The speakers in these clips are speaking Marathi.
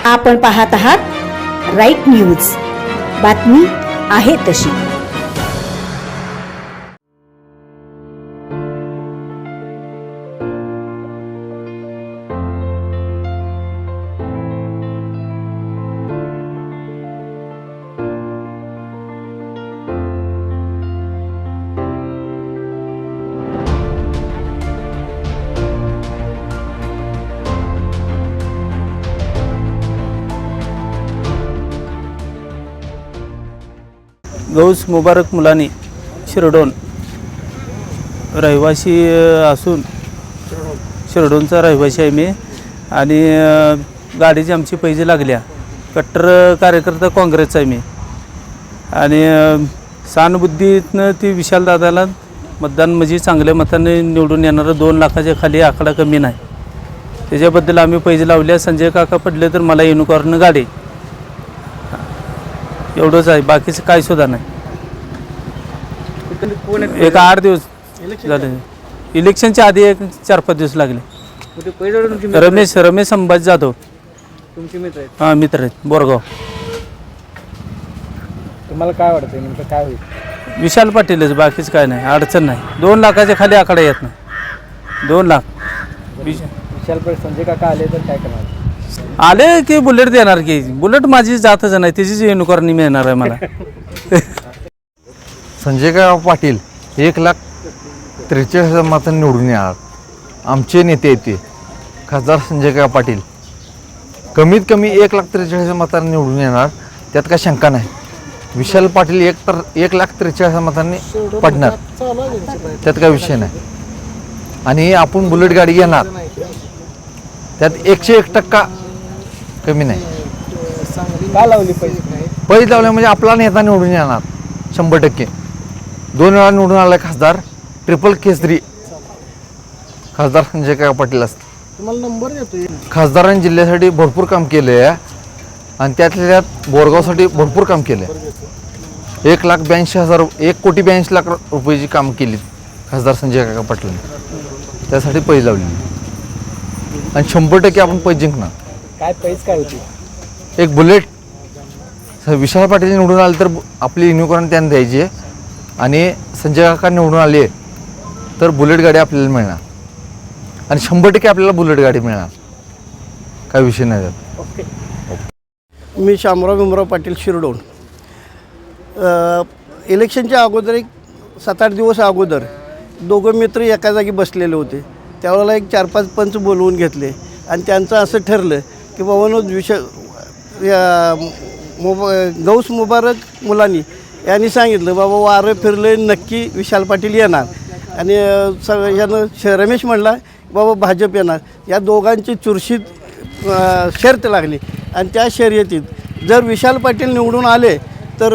आपण पाहत आहात राईट न्यूज, बातमी आहे तशी। गौस मुबारक मुलानी शिरडोन रहिवासी असून शिरडोनचा रहिवासी आहे मी आणि गाडीची आमची पैजे लागल्या। कट्टर कार्यकर्ता काँग्रेसचा आहे मी आणि सहानुभूतीतनं ती विशाल दादाला मतदान म्हणजे चांगल्या मताने निवडून येणारं 2 लाखाच्या खाली आकडा कमी नाही, त्याच्याबद्दल आम्ही पैजे लावल्या। संजय काका पडले तर मला युनिकॉर्न गाडी, एवढंच आहे, बाकीचं काय सुद्धा नाही। एक 8 दिवस झाले, इलेक्शनच्या आधी एक 4-5 दिवस लागले। रमेश संभाजी जाधव तुमचे मित्र आहेत? हां, मित्र आहेत, बोरगाव। तुम्हाला काय वाटतं नेमकं काय होईल? विशाल पाटीलच, बाकीच काय नाही, अडचण नाही। 2 लाखाच्या खाली आकडा येत नाही, 2 लाख। विशाल पाटील संजय काका आले तर काय करणार? आले की बुलेट देणार की, बुलेट माझी जातच नाही, त्याचीच युनिकॉर्न मिळणार आहे मला। संजय पाटील 1,43,000 मतांनी निवडून येणार। आमचे नेते आहेत ते खासदार संजय पाटील, कमीत कमी 1,43,000 मतांनी निवडून येणार, त्यात काय शंका नाही। विशाल पाटील 1,43,000 मतांनी पडणार, त्यात काय विषय नाही। आणि आपण बुलेट गाडी घेणार, त्यात 101% कमी नाही। का लावली पैसे? पैसे लावले म्हणजे आपला नेता निवडून येणार 100%। 2 वेळा निवडून आला खासदार, ट्रिपल केसरी खासदार संजय पाटील असतात। तुम्हाला नंबर देतो। खासदारांनी जिल्ह्यासाठी भरपूर काम केले आहे आणि त्यातल्या त्यात बोरगावसाठी भरपूर काम केलं आहे। 1,82,000 1,82,00,000 रुपयाची काम केली खासदार संजय पाटलांनी, त्यासाठी पैसे लावले आणि 100% आपण पैसे जिंकणार। काय पैसे काय होती? एक बुलेट विशाल पाटील निवडून आले तर आपली युनिकॉर्न त्यांना द्यायची आणि संजय काका निवडून आले तर बुलेट गाडी आपल्याला मिळणार आणि 100% आपल्याला बुलेट गाडी मिळणार, काय विषय नाही त्यात। ओके। मी शामराव पाटील शिरडोन। इलेक्शनच्या अगोदर एक 7-8 दिवस अगोदर दोघं मित्र एका जागी बसलेले होते, त्यावेळेला एक 4-5 पंच बोलवून घेतले आणि त्यांचं असं ठरलं की बाबांनो गौस मुबारक मुलानी यांनी सांगितलं बाबा वारं फिरलं नक्की विशाल पाटील येणार आणि यानं रमेश म्हणला बाबा भाजप येणार। या दोघांची चुरशीत शर्त लागली आणि त्या शर्यतीत जर विशाल पाटील निवडून आले तर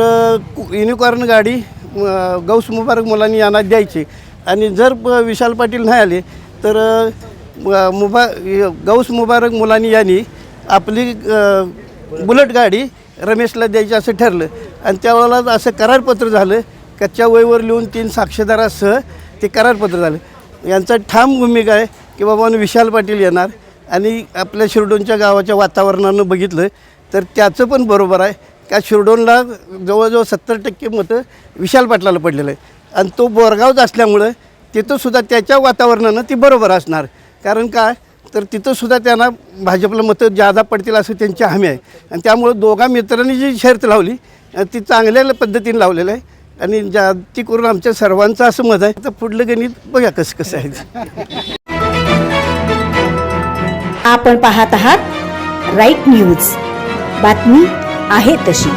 युनिकॉर्न गाडी गौस मुबारक मुलांनी यांना द्यायची आणि जर विशाल पाटील नाही आले तर गौस मुबारक मुलांनी यांनी आपली बुलेट गाडी रमेशला द्यायची असं ठरलं आणि त्यावेळेला असं करारपत्र झालं। कच्च्या वहीवर लिहून 3 साक्षीदारासह ते करारपत्र झालं। यांचा ठाम भूमिका आहे की बाबांनो विशाल पाटील येणार आणि आपल्या शिरडोनच्या गावाच्या वातावरणानं बघितलं तर त्याचं पण बरोबर आहे का शिरडोनला जवळजवळ 70% मतं विशाल पाटलाला पडलेलं आहे आणि तो बोरगावच असल्यामुळं तिथंसुद्धा त्याच्या वातावरणानं ती बरोबर असणार। कारण काय तर तिथंसुद्धा त्यांना भाजपला मतं जादा पडतील असं त्यांची हमी आहे आणि त्यामुळं दोघा मित्रांनी जी शर्त लावली ती चांगल्या पद्धतीने लावलेलं आहे आणि ती करून आमच्या सर्वांचं असं मत आहे। तर पुढलं गणित बघा कसं आहे। आपण पाहत आहात राईट न्यूज, बातमी आहे तशी।